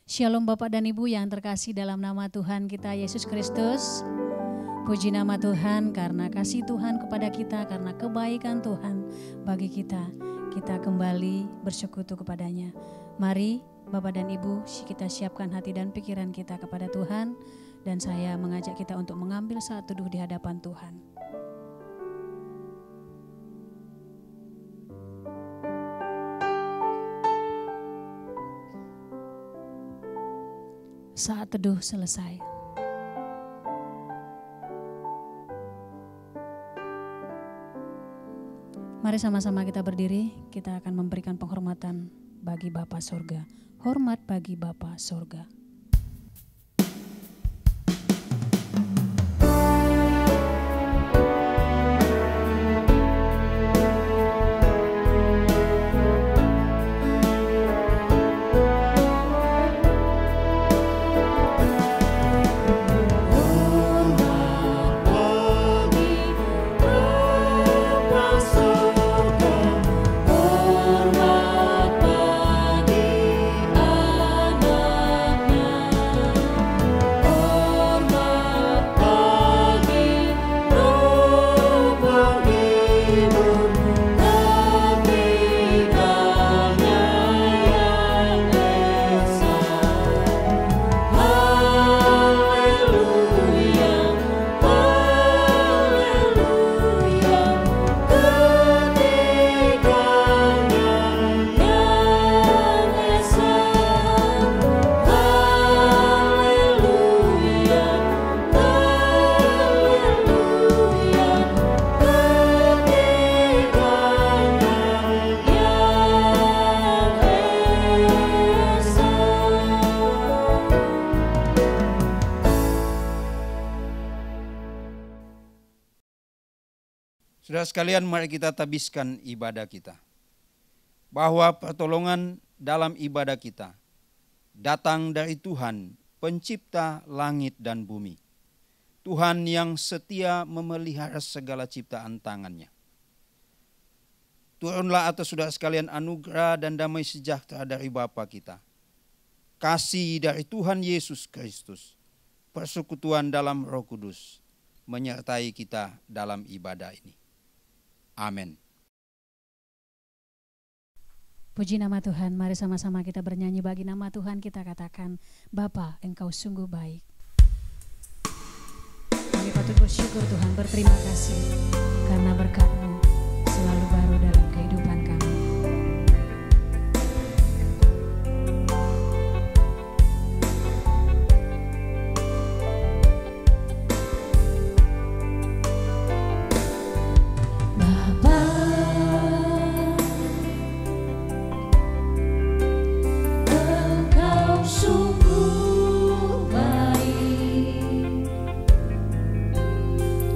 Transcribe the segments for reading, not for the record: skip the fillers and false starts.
Shalom Bapak dan Ibu yang terkasih dalam nama Tuhan kita Yesus Kristus. Puji nama Tuhan karena kasih Tuhan kepada kita, karena kebaikan Tuhan bagi kita. Kita kembali bersekutu kepadanya. Mari Bapak dan Ibu, kita siapkan hati dan pikiran kita kepada Tuhan. Dan saya mengajak kita untuk mengambil saat teduh di hadapan Tuhan. Saat teduh selesai. Mari sama-sama kita berdiri, kita akan memberikan penghormatan bagi Bapa Sorga. Hormat bagi Bapa Sorga. Saudara sekalian, mari kita tabiskan ibadah kita. Bahwa pertolongan dalam ibadah kita datang dari Tuhan, pencipta langit dan bumi. Tuhan yang setia memelihara segala ciptaan tangannya. Turunlah atas saudara sekalian anugerah dan damai sejahtera dari Bapa kita. Kasih dari Tuhan Yesus Kristus. Persekutuan dalam Roh Kudus menyertai kita dalam ibadah ini. Amin. Puji nama Tuhan, mari sama-sama kita bernyanyi bagi nama Tuhan, kita katakan, Bapa, Engkau sungguh baik. Kami patut bersyukur Tuhan, berterima kasih karena berkat-Mu selalu baru dalam kehidupan kami.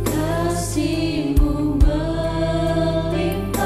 Kasih-Mu melimpah.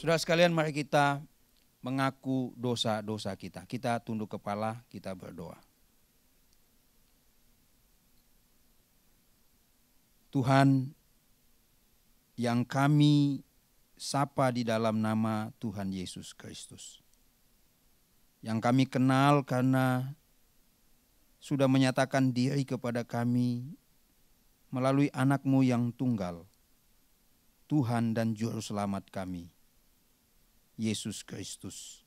Saudara sekalian, mari kita mengaku dosa-dosa kita. Kita tunduk kepala, kita berdoa. Tuhan, yang kami sapa di dalam nama Tuhan Yesus Kristus, yang kami kenal karena sudah menyatakan diri kepada kami melalui anak-Mu yang tunggal, Tuhan dan Juru Selamat kami, Yesus Kristus.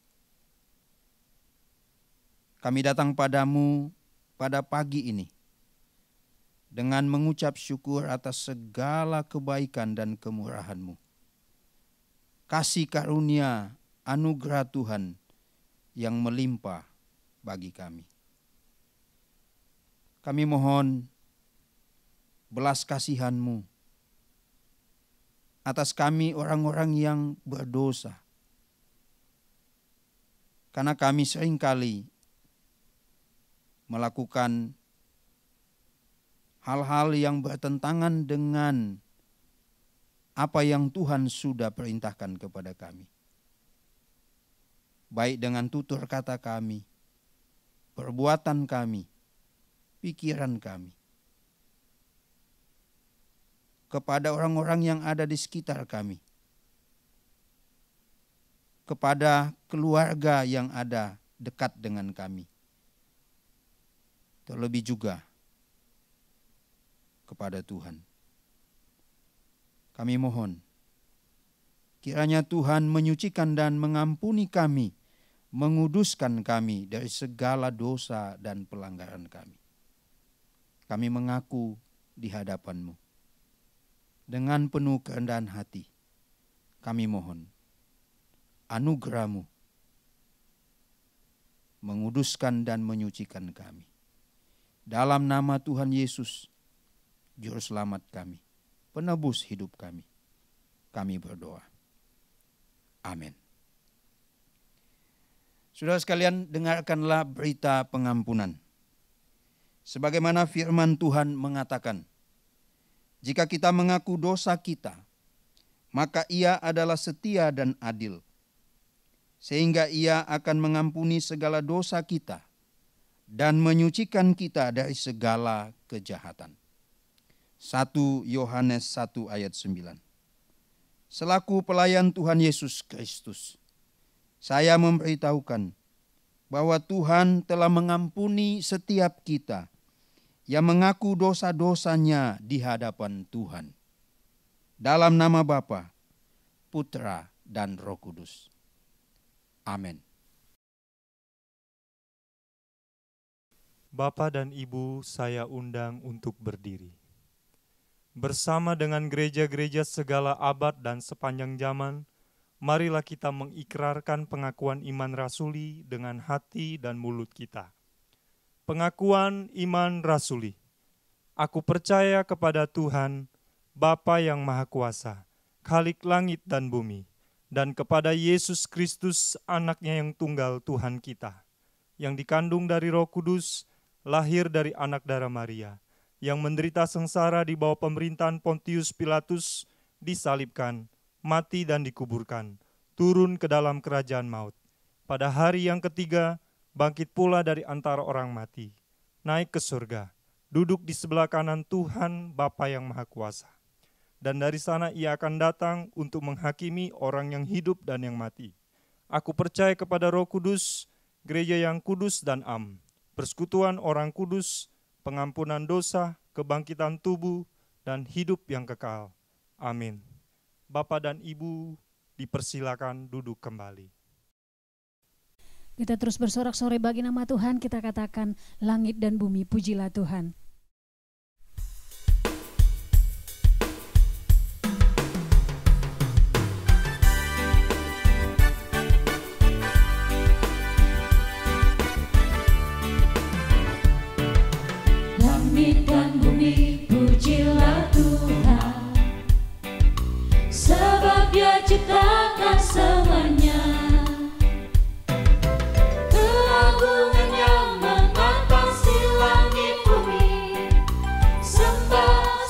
Kami datang padamu pada pagi ini dengan mengucap syukur atas segala kebaikan dan kemurahan-Mu. Kasih karunia anugerah Tuhan yang melimpah bagi kami. Kami mohon belas kasihan-Mu atas kami orang-orang yang berdosa. Karena kami seringkali melakukan hal-hal yang bertentangan dengan apa yang Tuhan sudah perintahkan kepada kami. Baik dengan tutur kata kami, perbuatan kami, pikiran kami. Kepada orang-orang yang ada di sekitar kami. Kepada keluarga yang ada dekat dengan kami. Terlebih juga kepada Tuhan. Kami mohon, kiranya Tuhan menyucikan dan mengampuni kami, menguduskan kami dari segala dosa dan pelanggaran kami. Kami mengaku di hadapan-Mu. Dengan penuh kerendahan hati, kami mohon anugerah-Mu menguduskan dan menyucikan kami. Dalam nama Tuhan Yesus, Juru Selamat kami, penebus hidup kami berdoa. Amin. Saudara sekalian, dengarkanlah berita pengampunan. Sebagaimana firman Tuhan mengatakan, jika kita mengaku dosa kita, maka Ia adalah setia dan adil, sehingga Ia akan mengampuni segala dosa kita dan menyucikan kita dari segala kejahatan. 1 Yohanes 1 ayat 9. Selaku pelayan Tuhan Yesus Kristus, saya memberitahukan bahwa Tuhan telah mengampuni setiap kita yang mengaku dosa-dosanya di hadapan Tuhan. Dalam nama Bapa, Putra, dan Roh Kudus. Amin. Bapak dan Ibu, saya undang untuk berdiri. Bersama dengan gereja-gereja segala abad dan sepanjang zaman, marilah kita mengikrarkan pengakuan iman rasuli dengan hati dan mulut kita. Pengakuan iman rasuli. Aku percaya kepada Tuhan, Bapa yang Maha Kuasa, Khalik langit dan bumi, dan kepada Yesus Kristus, Anak-Nya yang tunggal Tuhan kita, yang dikandung dari Roh Kudus, lahir dari anak darah Maria, yang menderita sengsara di bawah pemerintahan Pontius Pilatus, disalibkan, mati dan dikuburkan, turun ke dalam kerajaan maut. Pada hari yang ketiga, bangkit pula dari antara orang mati, naik ke surga, duduk di sebelah kanan Tuhan Bapa yang Maha Kuasa. Dan dari sana Ia akan datang untuk menghakimi orang yang hidup dan yang mati. Aku percaya kepada Roh Kudus, gereja yang kudus dan am, persekutuan orang kudus, pengampunan dosa, kebangkitan tubuh, dan hidup yang kekal. Amin. Bapak dan Ibu, dipersilakan duduk kembali. Kita terus bersorak-sorai bagi nama Tuhan, kita katakan, langit dan bumi, pujilah Tuhan. Langit dan bumi, pujilah Tuhan, sebab Dia ciptakan semuanya.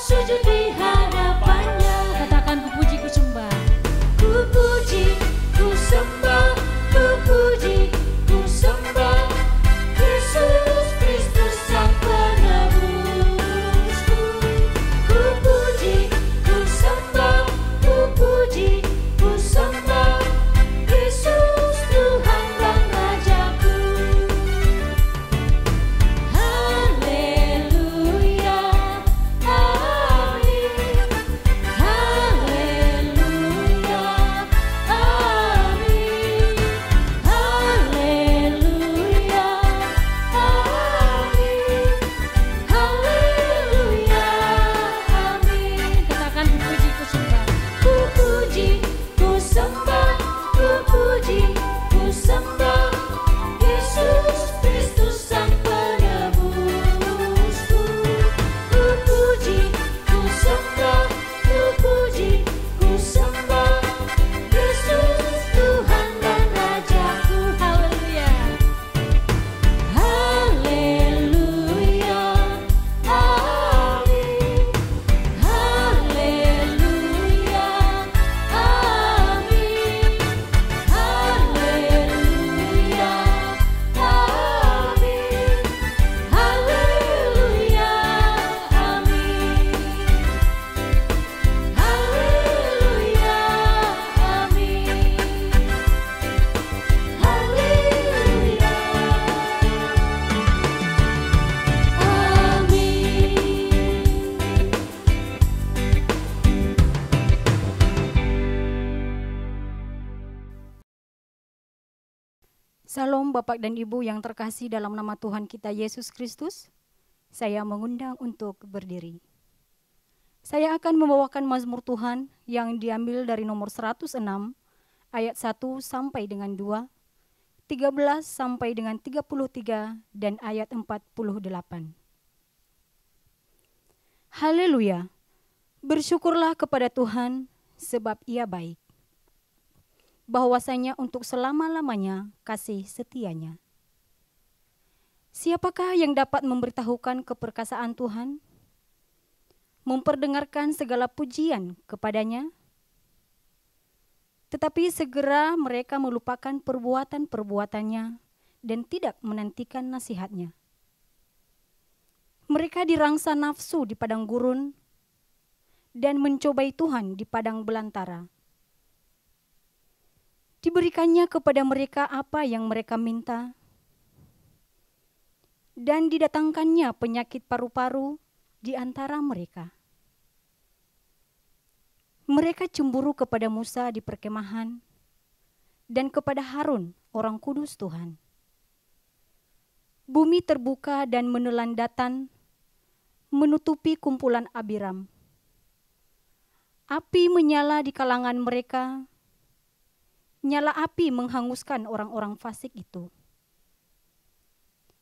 Sujud di hadapannya. Katakan, ku puji, ku sembah. Ku puji, Salam Bapak dan Ibu yang terkasih dalam nama Tuhan kita Yesus Kristus. Saya mengundang untuk berdiri. Saya akan membawakan mazmur Tuhan yang diambil dari nomor 106 ayat 1 sampai dengan 2, 13 sampai dengan 33 dan ayat 48. Haleluya. Bersyukurlah kepada Tuhan sebab Ia baik. Bahwasanya untuk selama-lamanya kasih setianya. Siapakah yang dapat memberitahukan keperkasaan Tuhan? Memperdengarkan segala pujian kepadanya? Tetapi segera mereka melupakan perbuatan-perbuatannya dan tidak menantikan nasihatnya. Mereka dirangsa nafsu di padang gurun dan mencobai Tuhan di padang belantara. Diberikannya kepada mereka apa yang mereka minta, dan didatangkannya penyakit paru-paru di antara mereka. Mereka cemburu kepada Musa di perkemahan, dan kepada Harun, orang kudus Tuhan. Bumi terbuka dan menelan Datan, menutupi kumpulan Abiram. Api menyala di kalangan mereka, nyala api menghanguskan orang-orang fasik itu.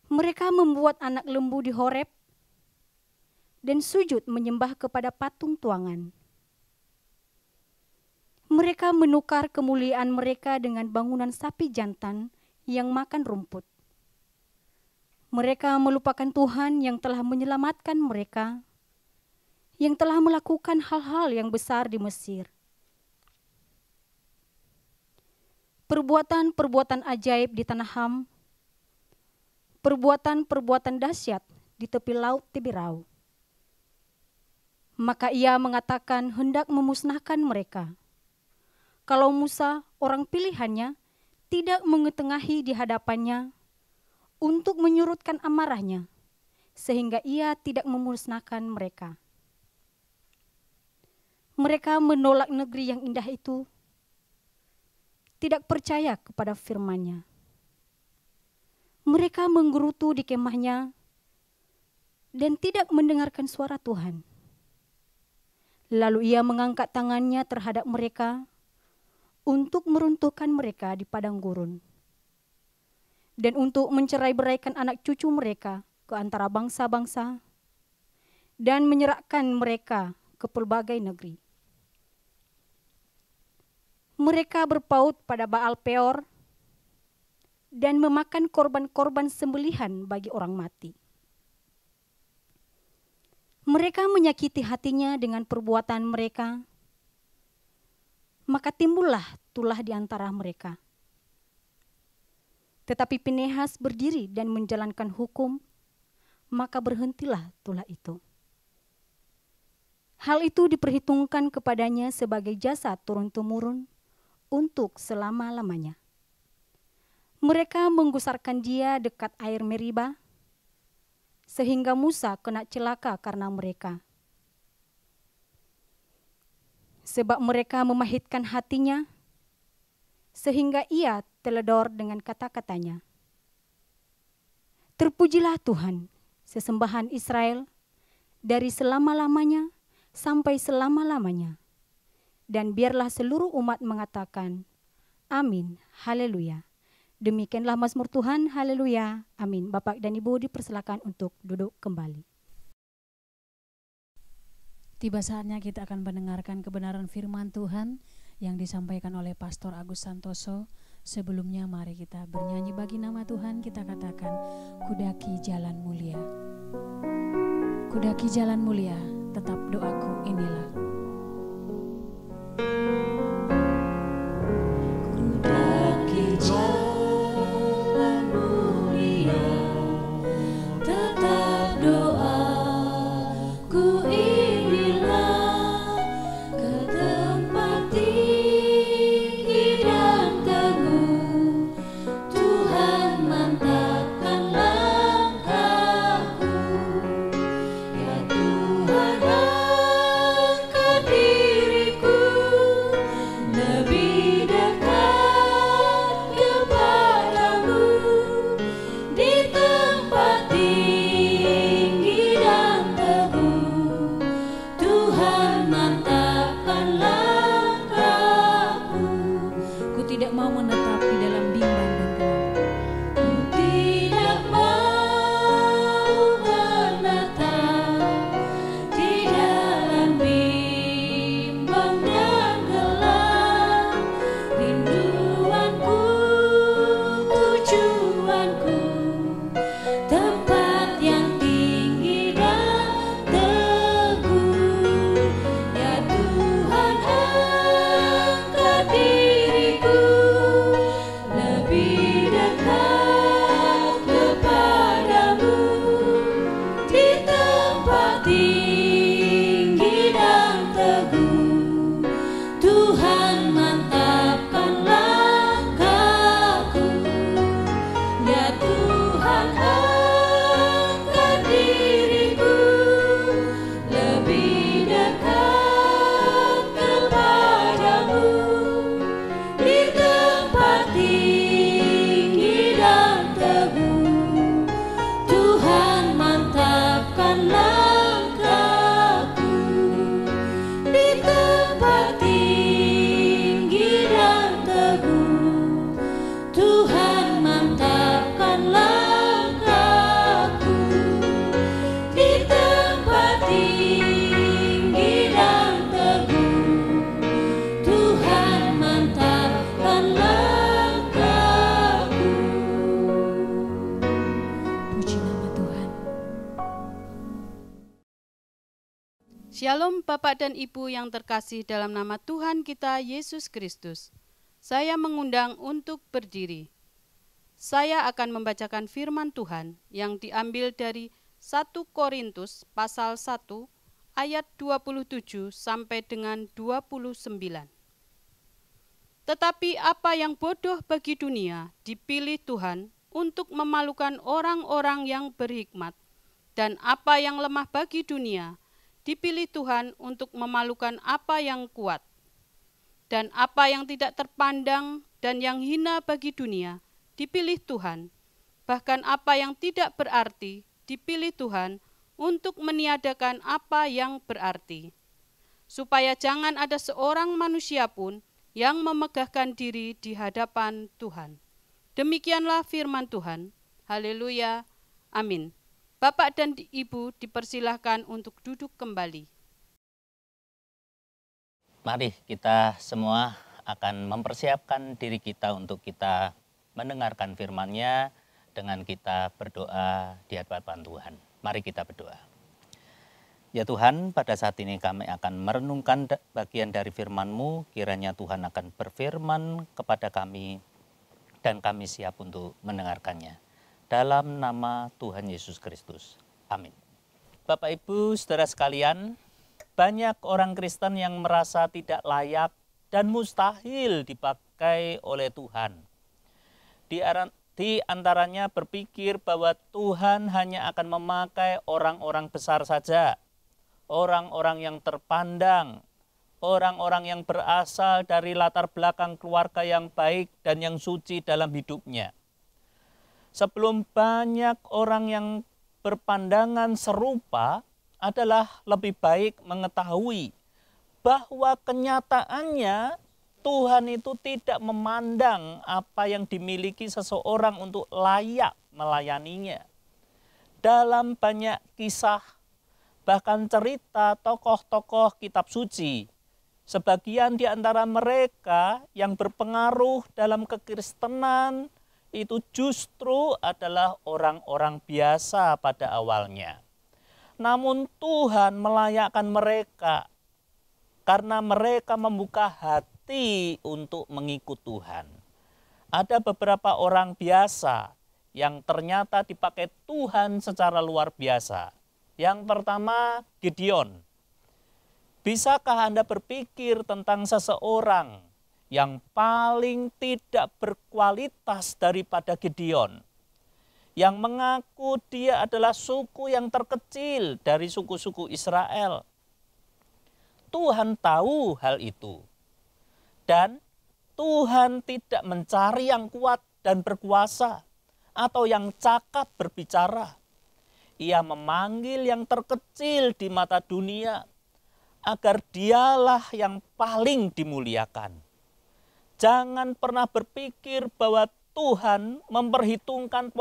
Mereka membuat anak lembu di Horeb dan sujud menyembah kepada patung tuangan. Mereka menukar kemuliaan mereka dengan bangunan sapi jantan yang makan rumput. Mereka melupakan Tuhan yang telah menyelamatkan mereka, yang telah melakukan hal-hal yang besar di Mesir. Perbuatan-perbuatan ajaib di tanah Ham, perbuatan-perbuatan dahsyat di tepi laut Tibirau. Maka ia mengatakan hendak memusnahkan mereka. Kalau Musa, orang pilihannya, tidak mengetengahi di hadapannya untuk menyurutkan amarahnya, sehingga ia tidak memusnahkan mereka. Mereka menolak negeri yang indah itu, tidak percaya kepada firman-Nya. Mereka menggerutu di kemahnya dan tidak mendengarkan suara Tuhan. Lalu ia mengangkat tangannya terhadap mereka untuk meruntuhkan mereka di padang gurun dan untuk mencerai-beraikan anak cucu mereka ke antara bangsa-bangsa dan menyerahkan mereka ke pelbagai negeri. Mereka berpaut pada Baal Peor dan memakan korban-korban sembelihan bagi orang mati. Mereka menyakiti hatinya dengan perbuatan mereka, maka timbullah tulah di antara mereka. Tetapi Pinehas berdiri dan menjalankan hukum, maka berhentilah tulah itu. Hal itu diperhitungkan kepadanya sebagai jasa turun-temurun untuk selama-lamanya. Mereka menggusarkan dia dekat air Meriba, sehingga Musa kena celaka karena mereka. Sebab mereka memahitkan hatinya, sehingga ia teledor dengan kata-katanya. Terpujilah Tuhan, sesembahan Israel, dari selama-lamanya sampai selama-lamanya. Dan biarlah seluruh umat mengatakan, amin, haleluya. Demikianlah mazmur Tuhan, haleluya, amin. Bapak dan Ibu dipersilakan untuk duduk kembali. Tiba saatnya kita akan mendengarkan kebenaran firman Tuhan yang disampaikan oleh Pastor Agus Santoso. Sebelumnya mari kita bernyanyi bagi nama Tuhan, kita katakan, kudaki jalan mulia. Kudaki jalan mulia, tetap doaku inilah. Kudaki jalan mulia, tetap doaku inilah, ke tempat tinggi dan teguh Tuhan mantapkan langkahku. Ya Tuhan, Shalom Bapak dan Ibu yang terkasih dalam nama Tuhan kita Yesus Kristus. Saya mengundang untuk berdiri. Saya akan membacakan firman Tuhan yang diambil dari 1 Korintus pasal 1 ayat 27 sampai dengan 29. Tetapi apa yang bodoh bagi dunia dipilih Tuhan untuk memalukan orang-orang yang berhikmat, dan apa yang lemah bagi dunia dipilih Tuhan untuk memalukan apa yang kuat, dan apa yang tidak terpandang dan yang hina bagi dunia dipilih Tuhan, bahkan apa yang tidak berarti dipilih Tuhan untuk meniadakan apa yang berarti, supaya jangan ada seorang manusia pun yang memegahkan diri di hadapan Tuhan. Demikianlah firman Tuhan. Haleluya. Amin. Bapak dan Ibu dipersilahkan untuk duduk kembali. Mari kita semua akan mempersiapkan diri kita untuk kita mendengarkan firman-Nya dengan kita berdoa di hadapan Tuhan. Mari kita berdoa. Ya Tuhan, pada saat ini kami akan merenungkan bagian dari firman-Mu. Kiranya Tuhan akan berfirman kepada kami dan kami siap untuk mendengarkannya. Dalam nama Tuhan Yesus Kristus. Amin. Bapak Ibu, saudara sekalian, banyak orang Kristen yang merasa tidak layak dan mustahil dipakai oleh Tuhan. Di antaranya berpikir bahwa Tuhan hanya akan memakai orang-orang besar saja, orang-orang yang terpandang, orang-orang yang berasal dari latar belakang keluarga yang baik dan yang suci dalam hidupnya. Sebelum banyak orang yang berpandangan serupa, adalah lebih baik mengetahui bahwa kenyataannya Tuhan itu tidak memandang apa yang dimiliki seseorang untuk layak melayaninya. Dalam banyak kisah, bahkan cerita tokoh-tokoh kitab suci, sebagian di antara mereka yang berpengaruh dalam kekristenan itu justru adalah orang-orang biasa pada awalnya. Namun Tuhan melayakkan mereka karena mereka membuka hati untuk mengikut Tuhan. Ada beberapa orang biasa yang ternyata dipakai Tuhan secara luar biasa. Yang pertama, Gideon. Bisakah Anda berpikir tentang seseorang yang paling tidak berkualitas daripada Gideon, yang mengaku dia adalah suku yang terkecil dari suku-suku Israel? Tuhan tahu hal itu. Dan Tuhan tidak mencari yang kuat dan berkuasa atau yang cakap berbicara. Ia memanggil yang terkecil di mata dunia agar dialah yang paling dimuliakan. Jangan pernah berpikir bahwa Tuhan memperhitungkan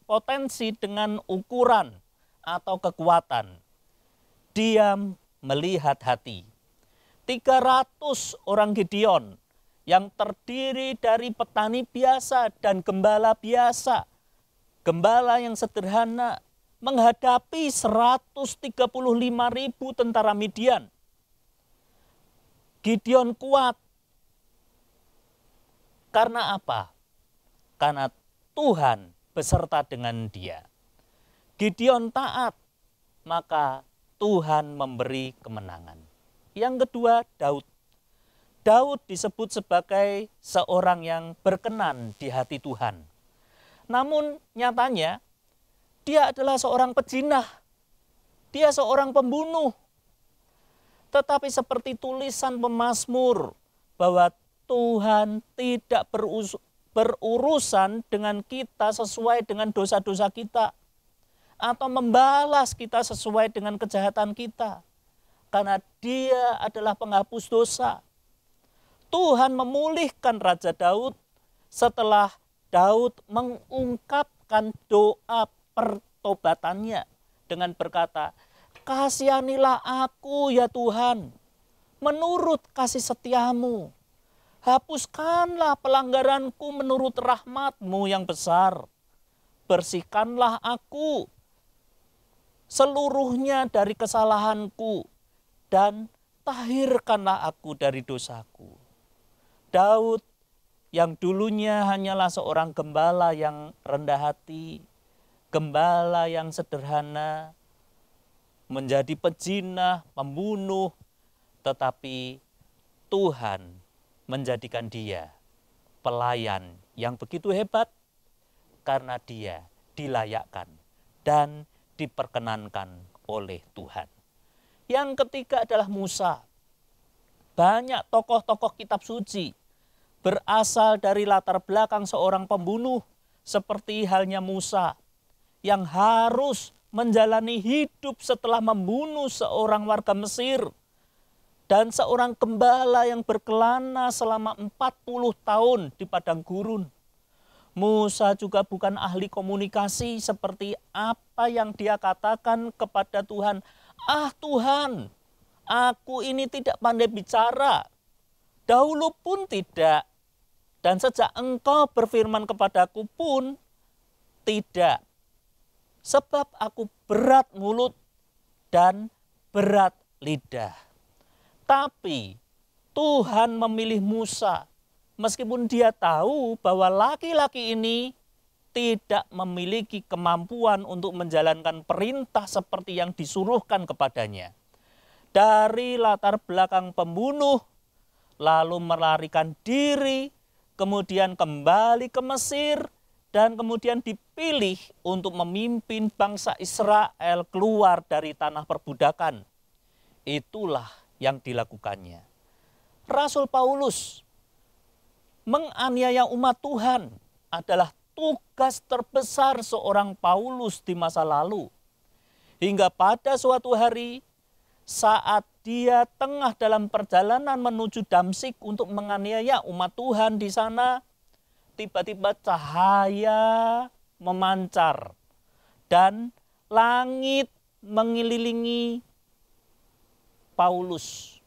potensi dengan ukuran atau kekuatan. Dia melihat hati. 300 orang Gideon yang terdiri dari petani biasa dan gembala biasa, gembala yang sederhana, menghadapi 135.000 tentara Midian. Gideon kuat. Karena apa? Karena Tuhan beserta dengan dia. Gideon taat, maka Tuhan memberi kemenangan. Yang kedua, Daud. Daud disebut sebagai seorang yang berkenan di hati Tuhan. Namun nyatanya dia adalah seorang pejinah. Dia seorang pembunuh. Tetapi seperti tulisan pemazmur bahwa Tuhan tidak berurusan dengan kita sesuai dengan dosa-dosa kita, atau membalas kita sesuai dengan kejahatan kita, karena Dia adalah penghapus dosa. Tuhan memulihkan Raja Daud setelah Daud mengungkapkan doa pertobatannya dengan berkata, "Kasihanilah aku ya Tuhan, menurut kasih setiamu. Hapuskanlah pelanggaranku menurut rahmat-Mu yang besar. Bersihkanlah aku seluruhnya dari kesalahanku dan tahirkanlah aku dari dosaku. Daud yang dulunya hanyalah seorang gembala yang rendah hati, gembala yang sederhana, menjadi pezina, pembunuh, tetapi Tuhan menjadikan dia pelayan yang begitu hebat karena dia dilayakkan dan diperkenankan oleh Tuhan. Yang ketiga adalah Musa. Banyak tokoh-tokoh kitab suci berasal dari latar belakang seorang pembunuh seperti halnya Musa yang harus menjalani hidup setelah membunuh seorang warga Mesir dan seorang gembala yang berkelana selama 40 tahun di padang gurun. Musa juga bukan ahli komunikasi seperti apa yang dia katakan kepada Tuhan. Ah Tuhan, aku ini tidak pandai bicara. Dahulu pun tidak. Dan sejak engkau berfirman kepadaku pun tidak. Sebab aku berat mulut dan berat lidah. Tapi Tuhan memilih Musa. Meskipun dia tahu bahwa laki-laki ini tidak memiliki kemampuan untuk menjalankan perintah seperti yang disuruhkan kepadanya. Dari latar belakang pembunuh, lalu melarikan diri, kemudian kembali ke Mesir, dan kemudian dipilih untuk memimpin bangsa Israel keluar dari tanah perbudakan. Itulah yang dilakukannya. Rasul Paulus menganiaya umat Tuhan adalah tugas terbesar seorang Paulus di masa lalu. Hingga pada suatu hari saat dia tengah dalam perjalanan menuju Damsyik untuk menganiaya umat Tuhan di sana, tiba-tiba cahaya memancar dan langit mengelilingi Paulus.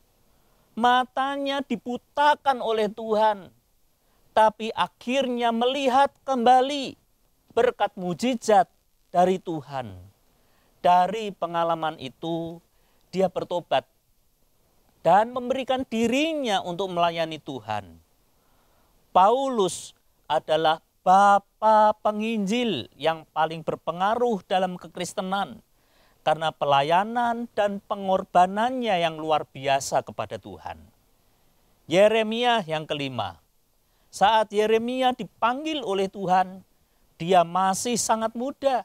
Matanya dibutakan oleh Tuhan. Tapi akhirnya melihat kembali berkat mujizat dari Tuhan. Dari pengalaman itu, dia bertobat dan memberikan dirinya untuk melayani Tuhan. Paulus adalah bapa penginjil yang paling berpengaruh dalam kekristenan karena pelayanan dan pengorbanannya yang luar biasa kepada Tuhan. Yeremia yang kelima. Saat Yeremia dipanggil oleh Tuhan, dia masih sangat muda.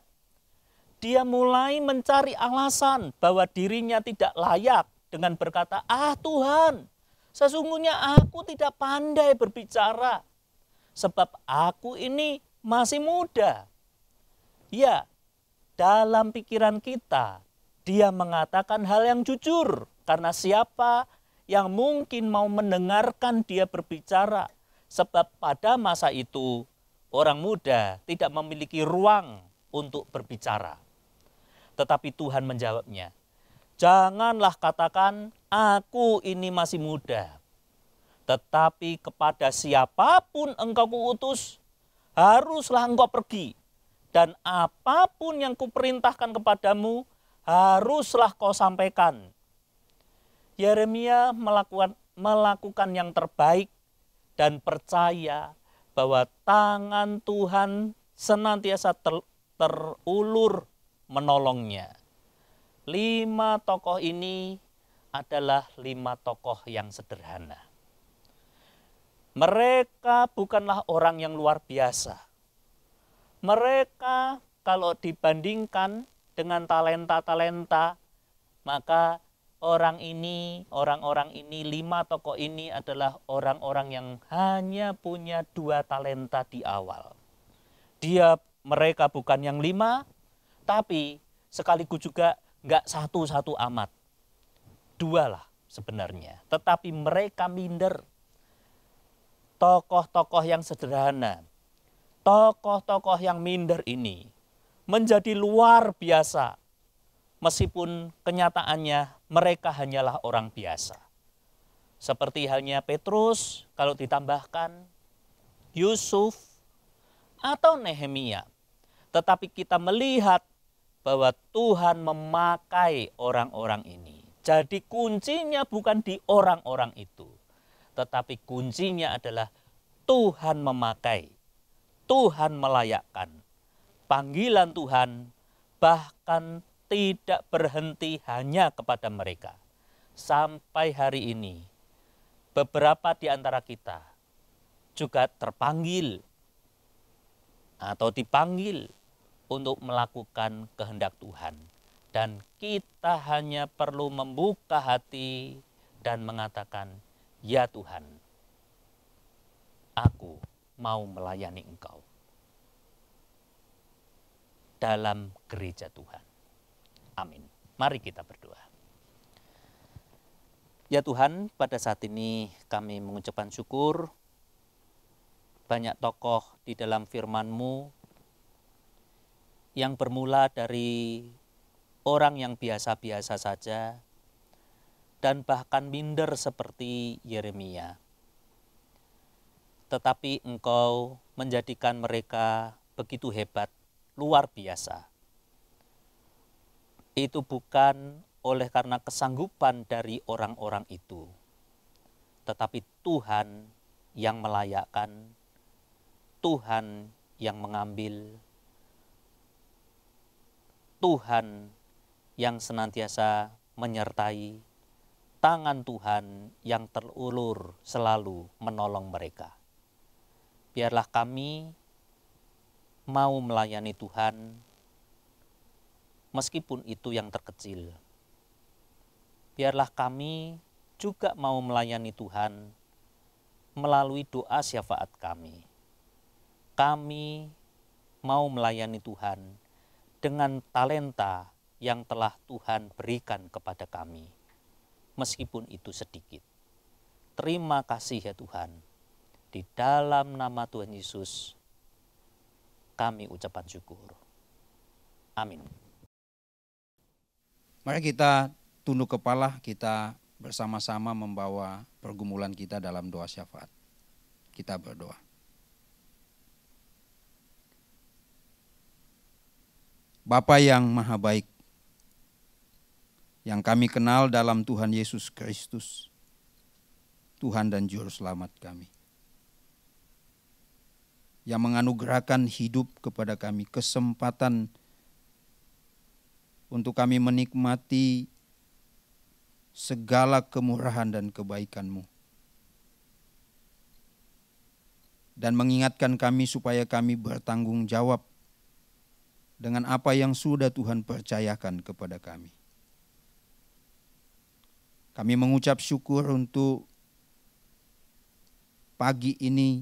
Dia mulai mencari alasan bahwa dirinya tidak layak dengan berkata, "Ah Tuhan, sesungguhnya aku tidak pandai berbicara, sebab aku ini masih muda." Ya, dalam pikiran kita, dia mengatakan hal yang jujur, karena siapa yang mungkin mau mendengarkan dia berbicara? Sebab pada masa itu orang muda tidak memiliki ruang untuk berbicara. Tetapi Tuhan menjawabnya, "Janganlah katakan aku ini masih muda. Tetapi kepada siapapun engkau kuutus, haruslah engkau pergi. Dan apapun yang kuperintahkan kepadamu, haruslah kau sampaikan." Yeremia melakukan yang terbaik dan percaya bahwa tangan Tuhan senantiasa terulur menolongnya. 5 tokoh ini adalah 5 tokoh yang sederhana. Mereka bukanlah orang yang luar biasa. Mereka kalau dibandingkan dengan talenta-talenta, maka orang-orang ini 5 tokoh ini adalah orang-orang yang hanya punya 2 talenta di awal. Mereka bukan yang 5, tapi sekaligus juga enggak satu-satu amat. 2 lah sebenarnya, tetapi mereka minder. Tokoh-tokoh yang sederhana, tokoh-tokoh yang minder ini menjadi luar biasa. Meskipun kenyataannya mereka hanyalah orang biasa. Seperti halnya Petrus, kalau ditambahkan Yusuf atau Nehemia. Tetapi kita melihat bahwa Tuhan memakai orang-orang ini. Jadi kuncinya bukan di orang-orang itu, tetapi kuncinya adalah Tuhan memakai, Tuhan melayakkan. Panggilan Tuhan bahkan tidak berhenti hanya kepada mereka. Sampai hari ini, beberapa di antara kita juga terpanggil atau dipanggil untuk melakukan kehendak Tuhan. Dan kita hanya perlu membuka hati dan mengatakan, ya Tuhan, aku mau melayani Engkau dalam gereja Tuhan. Amin. Mari kita berdoa. Ya Tuhan, pada saat ini kami mengucapkan syukur. Banyak tokoh di dalam firman-Mu yang bermula dari orang yang biasa-biasa saja dan bahkan minder seperti Yeremia. Tetapi Engkau menjadikan mereka begitu hebat, luar biasa. Itu bukan oleh karena kesanggupan dari orang-orang itu, tetapi Tuhan yang melayakkan, Tuhan yang mengambil, Tuhan yang senantiasa menyertai, tangan Tuhan yang terulur selalu menolong mereka. Biarlah kami mau melayani Tuhan, meskipun itu yang terkecil. Biarlah kami juga mau melayani Tuhan melalui doa syafaat kami. Kami mau melayani Tuhan dengan talenta yang telah Tuhan berikan kepada kami, meskipun itu sedikit. Terima kasih ya Tuhan. Di dalam nama Tuhan Yesus, kami ucapkan syukur. Amin. Mari kita tunduk kepala, kita bersama-sama membawa pergumulan kita dalam doa syafaat. Kita berdoa. Bapa yang maha baik, yang kami kenal dalam Tuhan Yesus Kristus, Tuhan dan Juru Selamat kami, yang menganugerahkan hidup kepada kami, kesempatan untuk kami menikmati segala kemurahan dan kebaikan-Mu. Dan mengingatkan kami supaya kami bertanggung jawab dengan apa yang sudah Tuhan percayakan kepada kami. Kami mengucap syukur untuk pagi ini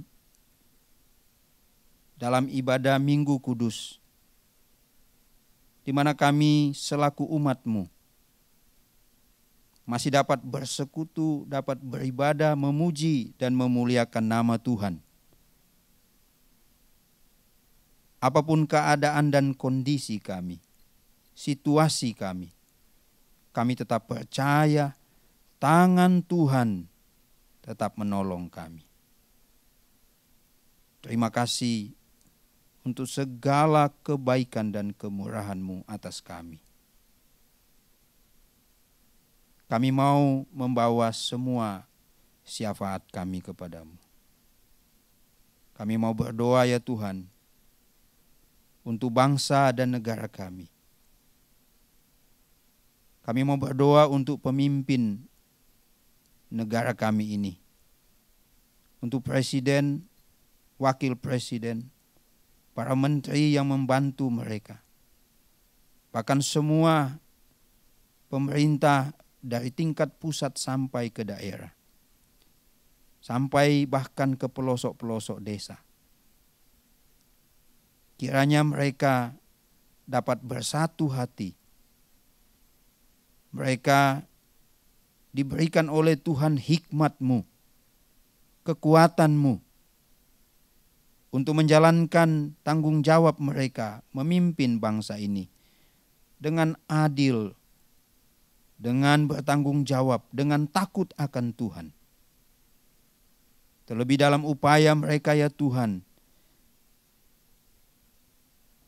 dalam ibadah Minggu Kudus, di mana kami selaku umat-Mu masih dapat bersekutu, dapat beribadah, memuji dan memuliakan nama Tuhan. Apapun keadaan dan kondisi kami, situasi kami tetap percaya tangan Tuhan tetap menolong kami. Terima kasih untuk segala kebaikan dan kemurahan-Mu atas kami. Kami mau membawa semua syafaat kami kepadamu. Kami mau berdoa ya Tuhan, untuk bangsa dan negara kami. Kami mau berdoa untuk pemimpin negara kami ini. Untuk presiden, wakil presiden, para menteri yang membantu mereka. Bahkan semua pemerintah dari tingkat pusat sampai ke daerah. Sampai bahkan ke pelosok-pelosok desa. Kiranya mereka dapat bersatu hati. Mereka diberikan oleh Tuhan hikmat-Mu, kekuatan-Mu, untuk menjalankan tanggung jawab mereka memimpin bangsa ini dengan adil, dengan bertanggung jawab, dengan takut akan Tuhan. Terlebih dalam upaya mereka ya Tuhan,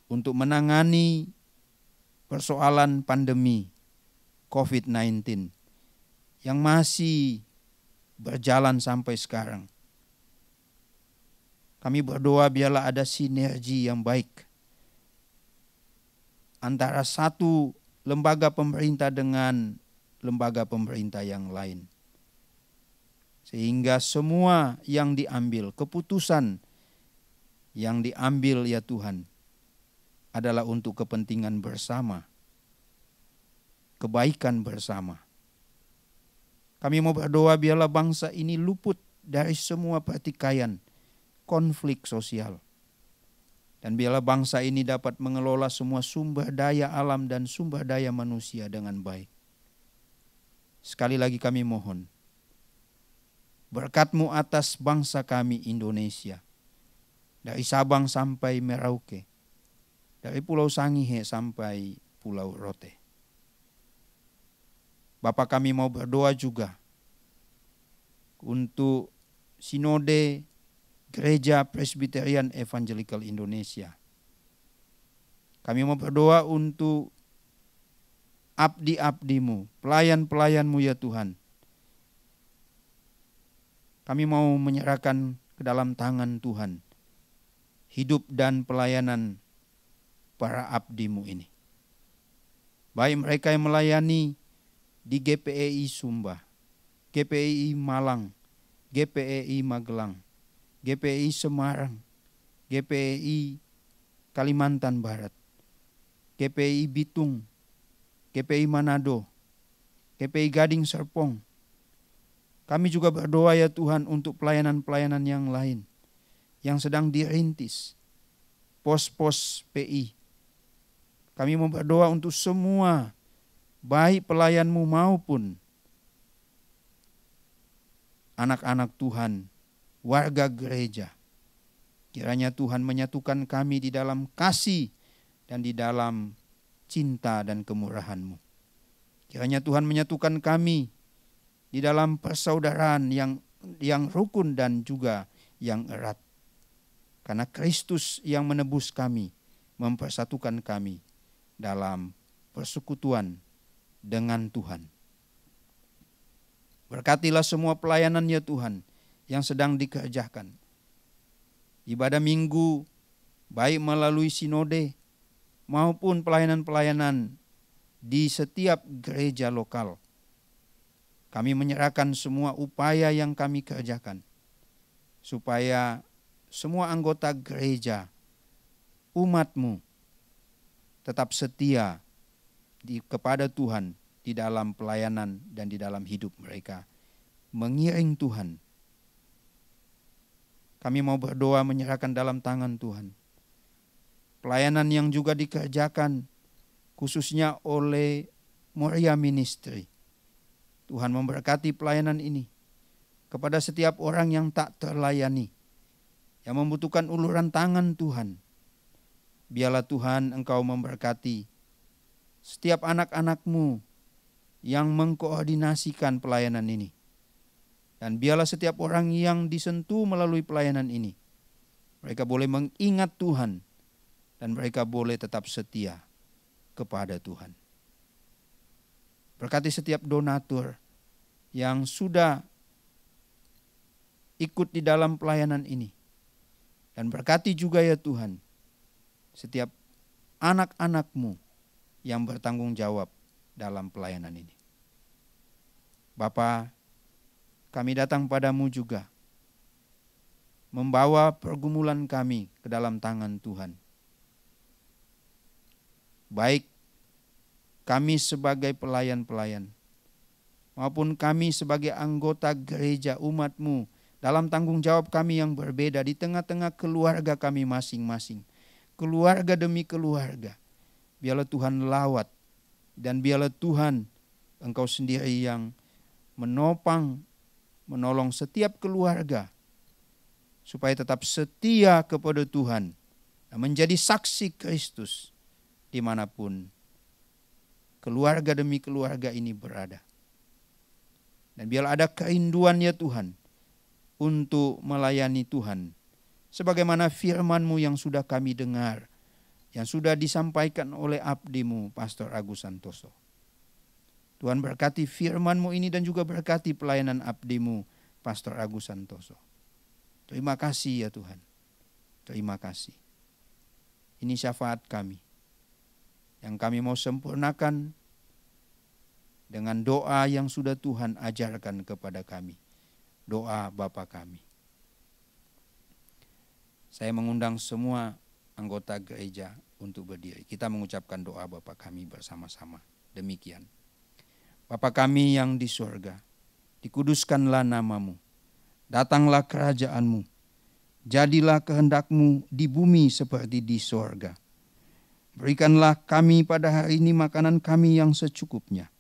untuk menangani persoalan pandemi COVID-19 yang masih berjalan sampai sekarang. Kami berdoa biarlah ada sinergi yang baik antara satu lembaga pemerintah dengan lembaga pemerintah yang lain. Sehingga semua yang diambil, keputusan yang diambil ya Tuhan, adalah untuk kepentingan bersama, kebaikan bersama. Kami mau berdoa biarlah bangsa ini luput dari semua pertikaian, konflik sosial. Dan biarlah bangsa ini dapat mengelola semua sumber daya alam dan sumber daya manusia dengan baik. Sekali lagi kami mohon, berkat-Mu atas bangsa kami Indonesia. Dari Sabang sampai Merauke. Dari Pulau Sangihe sampai Pulau Rote. Bapa, kami mau berdoa juga untuk Sinode Gereja Presbyterian Evangelical Indonesia. Kami mau berdoa untuk abdi-abdi-Mu, pelayan-pelayan-Mu ya Tuhan. Kami mau menyerahkan ke dalam tangan Tuhan hidup dan pelayanan para abdi-Mu ini. Baik mereka yang melayani di GPEI Sumba, GPEI Malang, GPEI Magelang, GPEI Semarang, GPEI Kalimantan Barat, GPEI Bitung, GPEI Manado, GPEI Gading Serpong. Kami juga berdoa ya Tuhan untuk pelayanan-pelayanan yang lain yang sedang dirintis, pos-pos PI. Kami mau berdoa untuk semua, baik pelayan-Mu maupun anak-anak Tuhan, warga gereja. Kiranya Tuhan menyatukan kami di dalam kasih dan di dalam cinta dan kemurahan-Mu. Kiranya Tuhan menyatukan kami di dalam persaudaraan yang rukun dan juga yang erat. Karena Kristus yang menebus kami, mempersatukan kami dalam persekutuan dengan Tuhan. Berkatilah semua pelayanan ya Tuhan yang sedang dikerjakan. Ibadah minggu, baik melalui sinode maupun pelayanan-pelayanan di setiap gereja lokal. Kami menyerahkan semua upaya yang kami kerjakan, supaya semua anggota gereja, umat-Mu, tetap setia kepada Tuhan di dalam pelayanan dan di dalam hidup mereka. Mengiring Tuhan. Kami mau berdoa menyerahkan dalam tangan Tuhan pelayanan yang juga dikerjakan khususnya oleh Moria Ministry. Tuhan memberkati pelayanan ini kepada setiap orang yang tak terlayani, yang membutuhkan uluran tangan Tuhan. Biarlah Tuhan Engkau memberkati setiap anak-anak-Mu yang mengkoordinasikan pelayanan ini. Dan biarlah setiap orang yang disentuh melalui pelayanan ini, mereka boleh mengingat Tuhan dan mereka boleh tetap setia kepada Tuhan. Berkati setiap donatur yang sudah ikut di dalam pelayanan ini. Dan berkati juga ya Tuhan setiap anak-anak-Mu yang bertanggung jawab dalam pelayanan ini. Bapa, kami datang padamu juga, membawa pergumulan kami ke dalam tangan Tuhan. Baik kami sebagai pelayan-pelayan, maupun kami sebagai anggota gereja umat-Mu, dalam tanggung jawab kami yang berbeda di tengah-tengah keluarga kami masing-masing. Keluarga demi keluarga. Biarlah Tuhan lawat, dan biarlah Tuhan Engkau sendiri yang menopang, menolong setiap keluarga supaya tetap setia kepada Tuhan dan menjadi saksi Kristus dimanapun keluarga demi keluarga ini berada. Dan biarlah ada kerinduan ya Tuhan untuk melayani Tuhan sebagaimana firman-Mu yang sudah kami dengar, yang sudah disampaikan oleh abdi-Mu Pastor Agus Santoso. Tuhan berkati firman-Mu ini dan juga berkati pelayanan abdi-Mu, Pastor Agus Santoso. Terima kasih ya Tuhan. Terima kasih. Ini syafaat kami. Yang kami mau sempurnakan dengan doa yang sudah Tuhan ajarkan kepada kami. Doa Bapa kami. Saya mengundang semua anggota gereja untuk berdiri. Kita mengucapkan doa Bapa kami bersama-sama. Demikian. Bapa kami yang di surga, dikuduskanlah nama-Mu, datanglah kerajaan-Mu, jadilah kehendak-Mu di bumi seperti di surga. Berikanlah kami pada hari ini makanan kami yang secukupnya,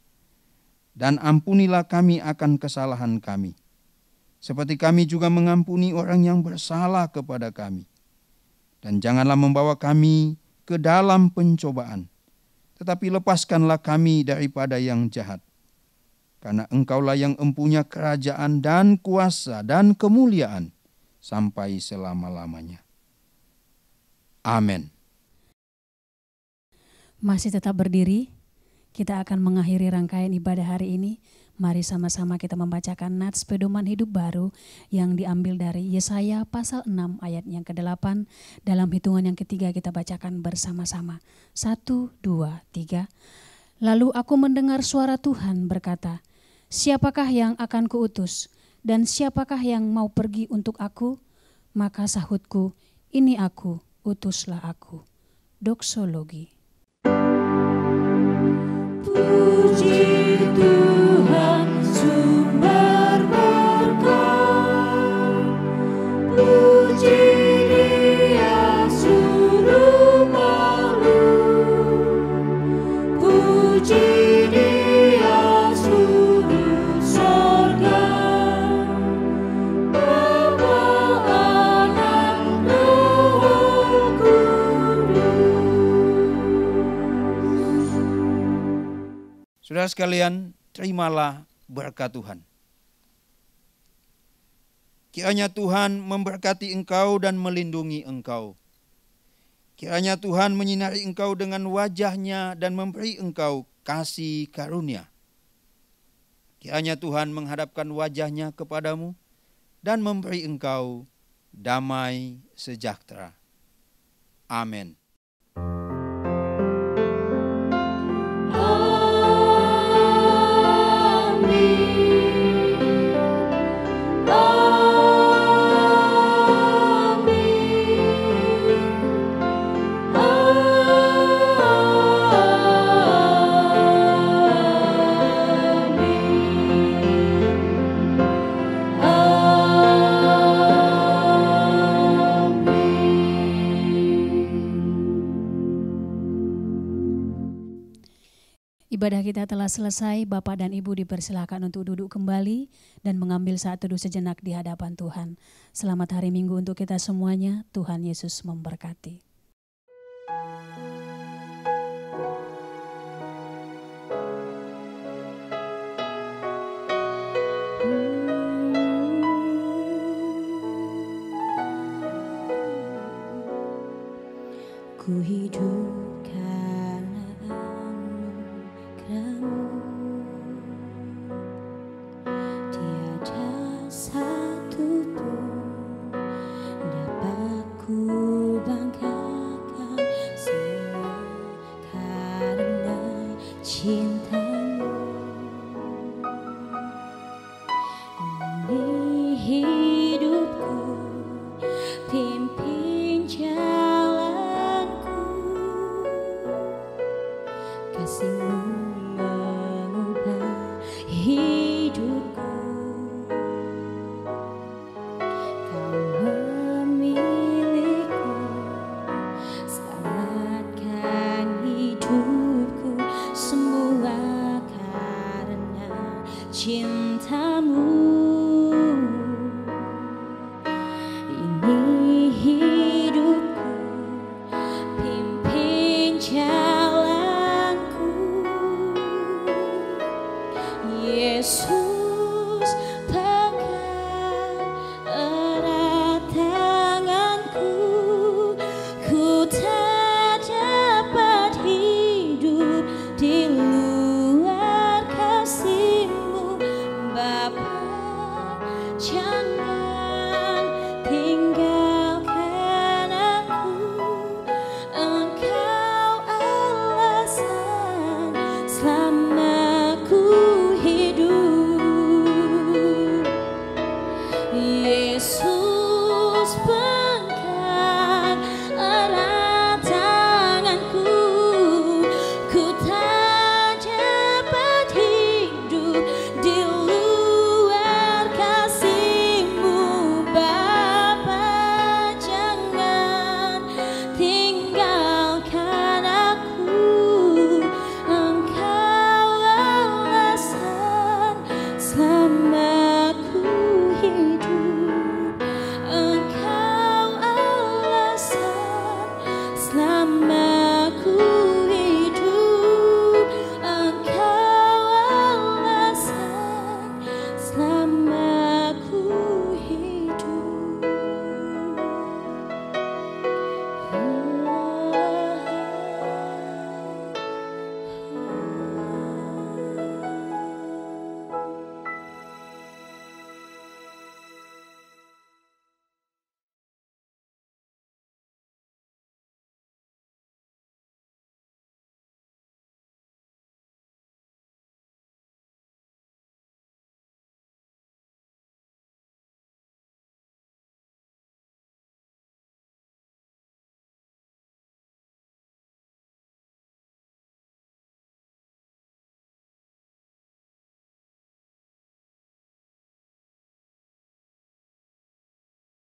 dan ampunilah kami akan kesalahan kami, seperti kami juga mengampuni orang yang bersalah kepada kami. Dan janganlah membawa kami ke dalam pencobaan, tetapi lepaskanlah kami daripada yang jahat. Karena Engkaulah yang empunya kerajaan dan kuasa dan kemuliaan sampai selama-lamanya. Amin. Masih tetap berdiri, kita akan mengakhiri rangkaian ibadah hari ini. Mari sama-sama kita membacakan nats pedoman hidup baru yang diambil dari Yesaya pasal 6 ayat yang ke-8. Dalam hitungan yang ketiga kita bacakan bersama-sama. 1, 2, 3. Lalu aku mendengar suara Tuhan berkata, siapakah yang akan kuutus dan siapakah yang mau pergi untuk aku? Maka sahutku, ini aku, utuslah aku. Doksologi. Puji Tuhan sumber berkat, puji Dia suruh makhluk, puji Dia suruh sorga, Bapa, Anak, Roh Kudus. Saudara sekalian, terimalah berkat Tuhan. Kiranya Tuhan memberkati engkau dan melindungi engkau. Kiranya Tuhan menyinari engkau dengan wajah-Nya dan memberi engkau kasih karunia. Kiranya Tuhan menghadapkan wajah-Nya kepadamu dan memberi engkau damai sejahtera. Amin. Ibadah kita telah selesai, Bapak dan Ibu dipersilakan untuk duduk kembali dan mengambil saat teduh sejenak di hadapan Tuhan. Selamat hari Minggu untuk kita semuanya, Tuhan Yesus memberkati. Ku hidup karena anugerah-Mu.